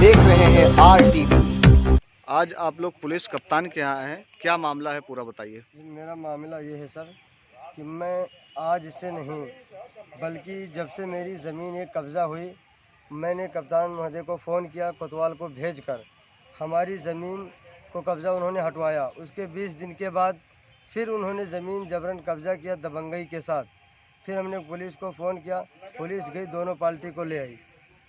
देख रहे हैं RTV। आज आप लोग पुलिस कप्तान के यहाँ हैं, क्या मामला है पूरा बताइए। मेरा मामला ये है सर कि मैं आज से नहीं बल्कि जब से मेरी ज़मीन एक कब्ज़ा हुई, मैंने कप्तान महोदय को फ़ोन किया, कोतवाल को भेजकर हमारी ज़मीन को कब्ज़ा उन्होंने हटवाया। उसके 20 दिन के बाद फिर उन्होंने ज़मीन जबरन कब्ज़ा किया दबंगई के साथ। फिर हमने पुलिस को फ़ोन किया, पुलिस गई, दोनों पार्टी को ले आई।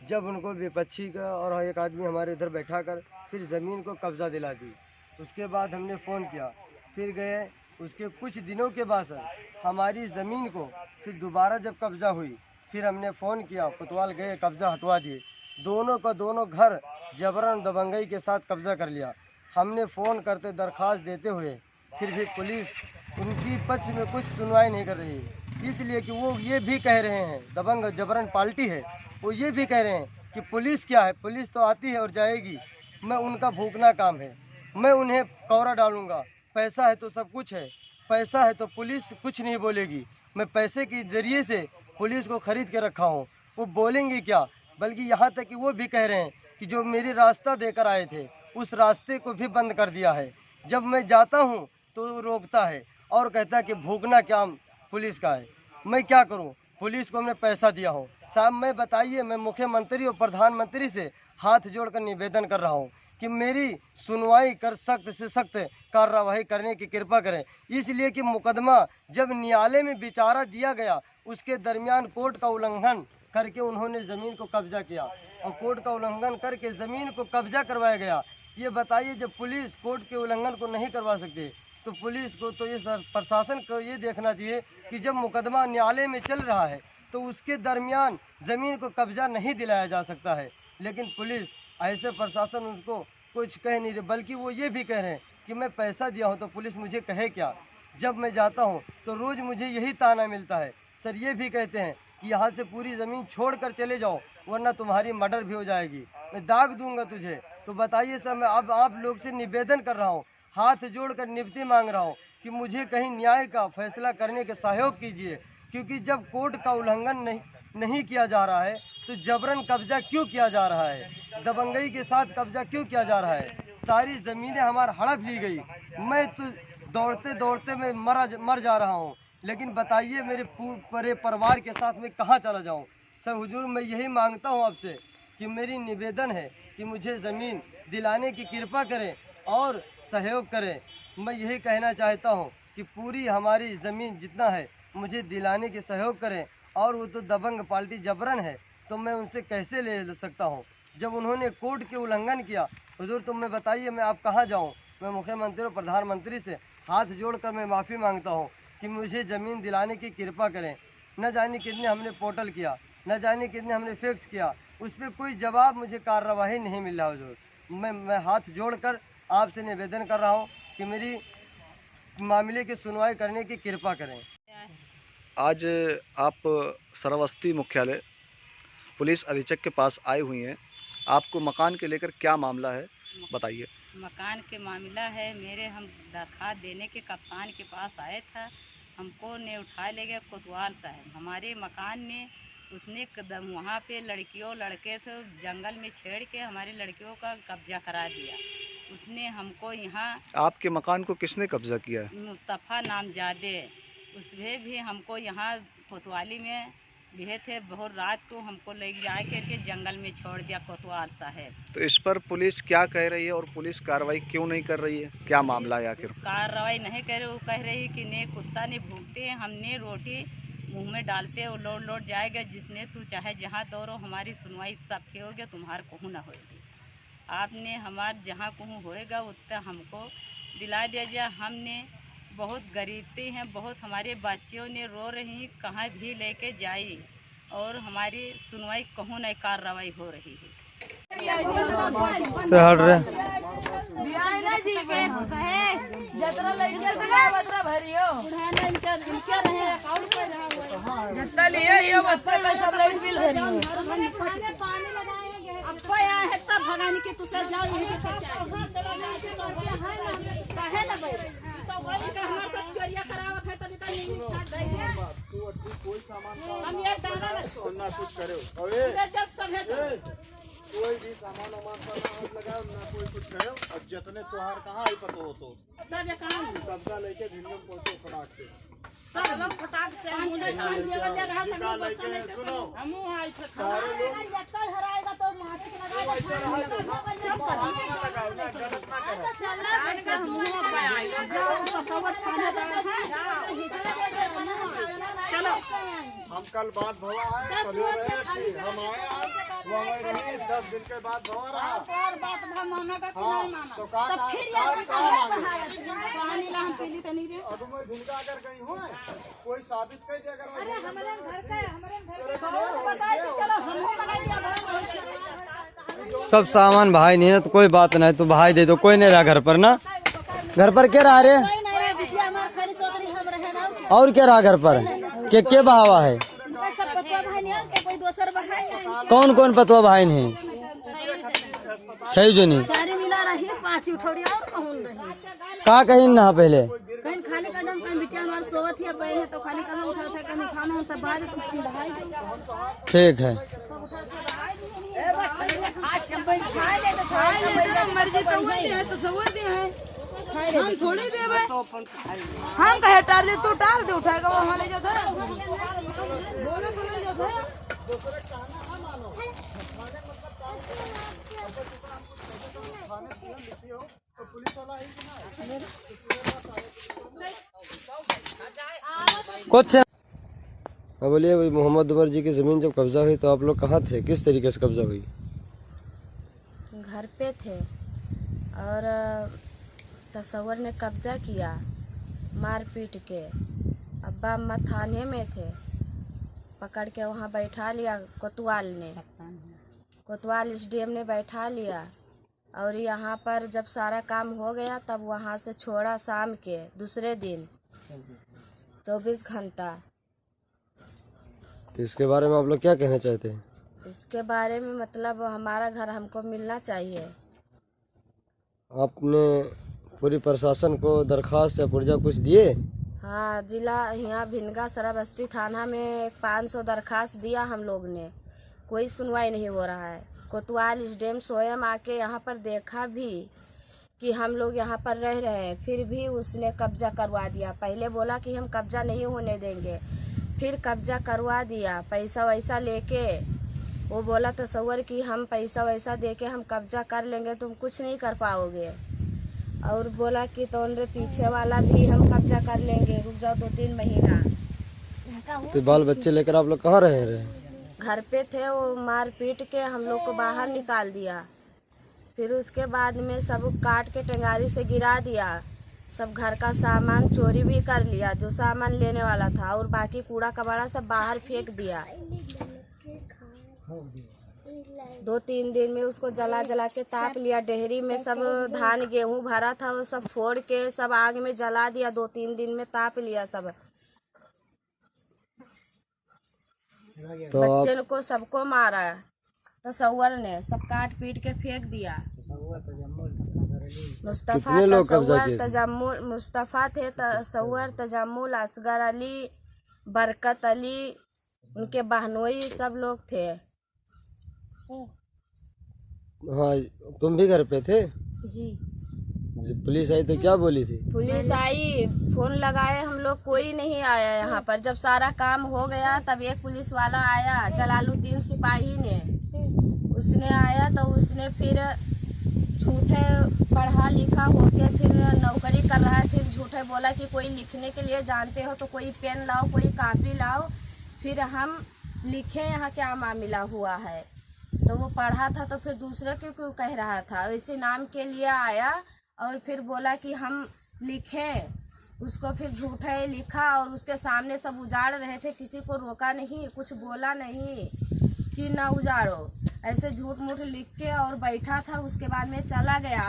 जब उनको विपक्षी का और एक आदमी हमारे इधर बैठा कर फिर ज़मीन को कब्ज़ा दिला दी। उसके बाद हमने फ़ोन किया, फिर गए। उसके कुछ दिनों के बाद सर हमारी ज़मीन को फिर दोबारा जब कब्ज़ा हुई, फिर हमने फ़ोन किया, कोतवाल गए, कब्ज़ा हटवा दिए। दोनों का दोनों घर जबरन दबंगई के साथ कब्ज़ा कर लिया। हमने फ़ोन करते दरख्वास्त देते हुए फिर भी पुलिस उनकी पक्ष में कुछ सुनवाई नहीं कर रही है, इसलिए कि वो ये भी कह रहे हैं, दबंग जबरन पार्टी है, वो ये भी कह रहे हैं कि पुलिस क्या है, पुलिस तो आती है और जाएगी, मैं उनका भूखना काम है, मैं उन्हें कौरा डालूंगा। पैसा है तो सब कुछ है, पैसा है तो पुलिस कुछ नहीं बोलेगी। मैं पैसे के ज़रिए से पुलिस को ख़रीद के रखा हूँ, वो बोलेंगे क्या। बल्कि यहाँ तक कि वो भी कह रहे हैं कि जो मेरी रास्ता देकर आए थे उस रास्ते को भी बंद कर दिया है। जब मैं जाता हूँ तो रोकता है और कहता है कि भूखना काम पुलिस का है। मैं क्या करूँ, पुलिस को हमने पैसा दिया हो। साहब मैं बताइए, मैं मुख्यमंत्री और प्रधानमंत्री से हाथ जोड़कर निवेदन कर रहा हूँ कि मेरी सुनवाई कर सख्त से सख्त कार्रवाई करने की कृपा करें। इसलिए कि मुकदमा जब न्यायालय में विचारा दिया गया, उसके दरमियान कोर्ट का उल्लंघन करके उन्होंने ज़मीन को कब्जा किया और कोर्ट का उल्लंघन करके ज़मीन को कब्जा करवाया गया। ये बताइए, जब पुलिस कोर्ट के उल्लंघन को नहीं करवा सकती तो पुलिस को तो ये प्रशासन को ये देखना चाहिए कि जब मुकदमा न्यायालय में चल रहा है तो उसके दरमियान ज़मीन को कब्जा नहीं दिलाया जा सकता है। लेकिन पुलिस ऐसे प्रशासन उसको कुछ कह नहीं रहे, बल्कि वो ये भी कह रहे हैं कि मैं पैसा दिया हूँ तो पुलिस मुझे कहे क्या। जब मैं जाता हूँ तो रोज़ मुझे यही ताना मिलता है। सर ये भी कहते हैं कि यहाँ से पूरी ज़मीन छोड़ कर चले जाओ वरना तुम्हारी मर्डर भी हो जाएगी, मैं दाग दूंगा तुझे। तो बताइए सर, मैं अब आप लोग से निवेदन कर रहा हूँ, हाथ जोड़कर नियुक्ति मांग रहा हूँ कि मुझे कहीं न्याय का फैसला करने के सहयोग कीजिए। क्योंकि जब कोर्ट का उल्लंघन नहीं किया जा रहा है तो जबरन कब्जा क्यों किया जा रहा है, दबंगई के साथ कब्जा क्यों किया जा रहा है। सारी ज़मीनें हमारा हड़प ली गई, मैं तो दौड़ते दौड़ते मैं मर जा रहा हूँ। लेकिन बताइए मेरे पूरे परिवार के साथ मैं कहाँ चला जाऊँ। सर हुजूर, मैं यही मांगता हूँ आपसे कि मेरी निवेदन है कि मुझे ज़मीन दिलाने की कृपा करें और सहयोग करें। मैं यही कहना चाहता हूँ कि पूरी हमारी ज़मीन जितना है मुझे दिलाने के सहयोग करें। और वो तो दबंग पार्टी जबरन है तो मैं उनसे कैसे ले सकता हूँ जब उन्होंने कोर्ट के उल्लंघन किया। हुजूर तो मैं बताइए मैं आप कहाँ जाऊँ। मैं मुख्यमंत्री और प्रधानमंत्री से हाथ जोड़कर मैं माफ़ी मांगता हूँ कि मुझे ज़मीन दिलाने की कृपा करें। न जाने कितने हमने पोर्टल किया, न जाने कितने हमने फैक्स किया, उस पर कोई जवाब मुझे कार्रवाई नहीं मिल रहा। हुजूर मैं हाथ जोड़कर आपसे निवेदन कर रहा हूँ कि मेरी मामले की सुनवाई करने की कृपा करें। आज आप श्रावस्ती मुख्यालय पुलिस अधीक्षक के पास आई हुई हैं, आपको मकान के लेकर क्या मामला है बताइए। मकान के मामला है, मेरे हम दरख्वास्त देने के कप्तान के पास आए था, हमको ने उठा ले गया कोतवाल साहब। हमारे मकान ने उसने कदम वहाँ पे लड़कियों लड़के थे जंगल में छेड़ के हमारी लड़कियों का कब्जा करा दिया। उसने हमको यहाँ आपके मकान को किसने कब्जा किया है? मुस्तफ़ा नामजादे, उसमें भी हमको यहाँ कोतवाली में लिए थे। बहुत रात को हमको ले जा करके जंगल में छोड़ दिया कोतवाल साहब। तो इस पर पुलिस क्या कह रही है और पुलिस कार्रवाई क्यों नहीं कर रही है, क्या मामला है आखिर? कार्रवाई नहीं करे, वो कह रही कि ने कुत्ता ने भूखते हैं, हमने रोटी मुंह में डालते वो लौट लौट जाएगा, जिसने तू चाहे जहाँ दौड़ो हमारी सुनवाई सब की होगी, तुम्हारे कहूँ ना होगी। आपने हमार जहाँ कहूँ होएगा उतना हमको दिला दिया जाए। हमने बहुत गरीबी हैं, बहुत हमारे बच्चियों ने रो रही कहाँ भी लेके जाई और हमारी सुनवाई कहूँ नहीं कार्रवाई हो रही है। हम ये दाना कुछ करे कोई भी सामान वामान पर ना हाथ लगाओ ना कोई कुछ कहो और जितने त्योहार कहाँ आई पतो हो तो सबका लेके भिंडम पहुंचो फटाक से सब लोग फटाक से सुनो सारे लोग ऐसे रहा तो हाथ ना लगाओ ना गलत ना करो हम कल बाद भवा आए कल रहे हम आए आज वो हमें रही 10 दिन के बाद भवा रहा हाँ तो का और तुम भिनका अगर गई हो कोई साबित कर दे अगर सब सामान भाई नहीं है तो कोई बात नहीं, तो भाई दे दो, कोई नहीं रहा घर पर ना। घर पर क्या रहा रे? और क्या रहा घर पर? के बहावा है? कौन कौन पतवा भाई नहीं? 6 जनी का कहीं ना पहले कहीं खाली कदम कहीं बिटिया हमारे सोवत ही पहले तो खाली कदम उठा था कहीं खाना हम सब बाद ठीक है। मर्जी तो हुई है तो सब हुई है, हम थोड़ी देवे हम कहे टाल दे तो टाल दे, उठाएगा वो हमारे जो था बोलो जो था। कुछ बोलिए भाई, मोहम्मद उमर जी की ज़मीन जब कब्जा हुई तो आप लोग कहाँ थे, किस तरीके से कब्जा हुई? घर पे थे और तस्वर ने कब्जा किया मार पीट के। अब्बा अम्मा थाने में थे, पकड़ के वहाँ बैठा लिया कोतवाल ने, कोतवाल SDM ने बैठा लिया। और यहाँ पर जब सारा काम हो गया तब वहाँ से छोड़ा शाम के दूसरे दिन 24 घंटा। तो इसके बारे में आप लोग क्या कहना चाहते हैं? इसके बारे में मतलब हमारा घर हमको मिलना चाहिए। आपने पूरी प्रशासन को दरखास्त या पुर्जा कुछ दिए? हाँ, जिला यहाँ भिनगा सराबस्ती थाना में 500 दरखास्त दिया हम लोग ने, कोई सुनवाई नहीं हो रहा है। कोतवाल SDM स्वयं आके यहाँ पर देखा भी कि हम लोग यहाँ पर रह रहे हैं, फिर भी उसने कब्जा करवा दिया। पहले बोला कि हम कब्जा नहीं होने देंगे, फिर कब्जा करवा दिया पैसा वैसा लेके। वो बोला तस्वर कि हम पैसा वैसा देके हम कब्जा कर लेंगे, तुम कुछ नहीं कर पाओगे। और बोला कि तोरे पीछे वाला भी हम कब्जा कर लेंगे, रुक जाओ 2-3 महीना। तो बाल बच्चे लेकर आप लोग कहाँ रह रहे हैं? घर पे थे, वो मार पीट के हम लोग को बाहर निकाल दिया। फिर उसके बाद में सब काट के टंगारी से गिरा दिया, सब घर का सामान चोरी भी कर लिया जो सामान लेने वाला था, और बाकी कूड़ा कबाड़ा सब बाहर फेंक दिया। 2-3 दिन में उसको जला जला के ताप लिया। डेहरी में सब धान गेहूं भरा था वो सब फोड़ के सब आग में जला दिया। 2-3 दिन में ताप लिया सब। तो बच्चे को सबको मारा, तस्वर ने सब काट पीट के फेंक दिया। मुस्तफा मुस्तफा थे, तस्वर, तजम्मुल, असगर अली, बरकत अली, उनके बहनोई सब लोग थे। हाँ, तुम भी घर पे थे? जी। पुलिस आई तो क्या बोली थी? पुलिस आई, फोन लगाए हम लोग, कोई नहीं आया यहाँ पर। जब सारा काम हो गया तब एक पुलिस वाला आया, जलालुद्दीन सिपाही ने, उसने आया तो उसने फिर झूठे पढ़ा लिखा होके फिर नौकरी कर रहा है, फिर झूठे बोला कि कोई लिखने के लिए जानते हो तो कोई पेन लाओ, कोई कापी लाओ, फिर हम लिखे यहाँ क्या मामला हुआ है। तो वो पढ़ा था तो फिर दूसरे को क्यों कह रहा था, इसी नाम के लिए आया और फिर बोला कि हम लिखें। उसको फिर झूठे लिखा और उसके सामने सब उजाड़ रहे थे, किसी को रोका नहीं, कुछ बोला नहीं कि ना उजाड़ो, ऐसे झूठ मूठ लिख के और बैठा था। उसके बाद में चला गया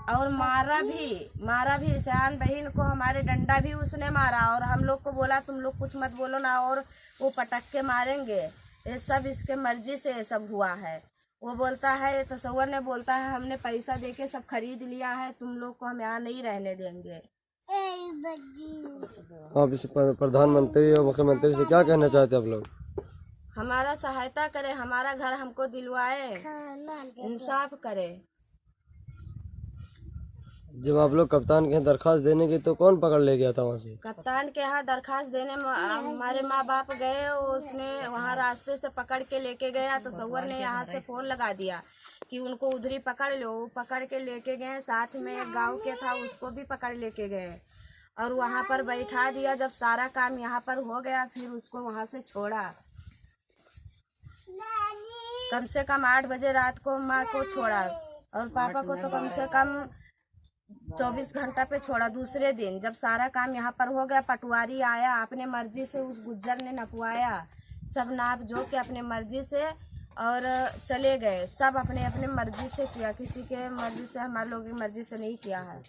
और मारा भी सियान बहन को, हमारे डंडा भी उसने मारा और हम लोग को बोला तुम लोग कुछ मत बोलो ना और वो पटक के मारेंगे। ये सब इसके मर्जी से सब हुआ है। वो बोलता है, तस्वर ने बोलता है हमने पैसा देके सब खरीद लिया है, तुम लोग को हम यहाँ नहीं रहने देंगे। आप इस प्रधानमंत्री और मुख्यमंत्री से क्या कहना चाहते हैं आप लोग? हम हमारा सहायता करे, हमारा घर हमको दिलवाए, इंसाफ करे। जब आप लोग कप्तान के यहाँ दरखास्त देने की तो कौन पकड़ ले गया था वहाँ से? कप्तान के यहाँ दरखास्त देने में हमारे माँ बाप गए, उसने वहाँ रास्ते से पकड़ के लेके गया तो सौवर ने यहाँ से फोन लगा दिया कि उनको उधरी पकड़ लो। वो पकड़ के लेके गए, साथ में एक गाँव के था उसको भी पकड़ लेके गए और वहाँ पर बैठा दिया। जब सारा काम यहाँ पर हो गया फिर उसको वहाँ से छोड़ा। कम से कम 8 बजे रात को माँ को छोड़ा और पापा को तो कम से कम 24 घंटा पे छोड़ा। दूसरे दिन जब सारा काम यहाँ पर हो गया, पटवारी आया, अपने मर्जी से उस गुज्जर ने नपवाया, सब नाप जो के अपने मर्जी से और चले गए। सब अपने अपने मर्जी से किया, किसी के मर्जी से, हमारे लोगों की मर्जी से नहीं किया है।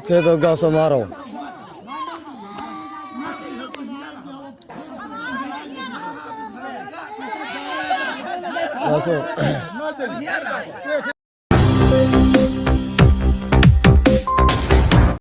कह दो गाँव से मारो।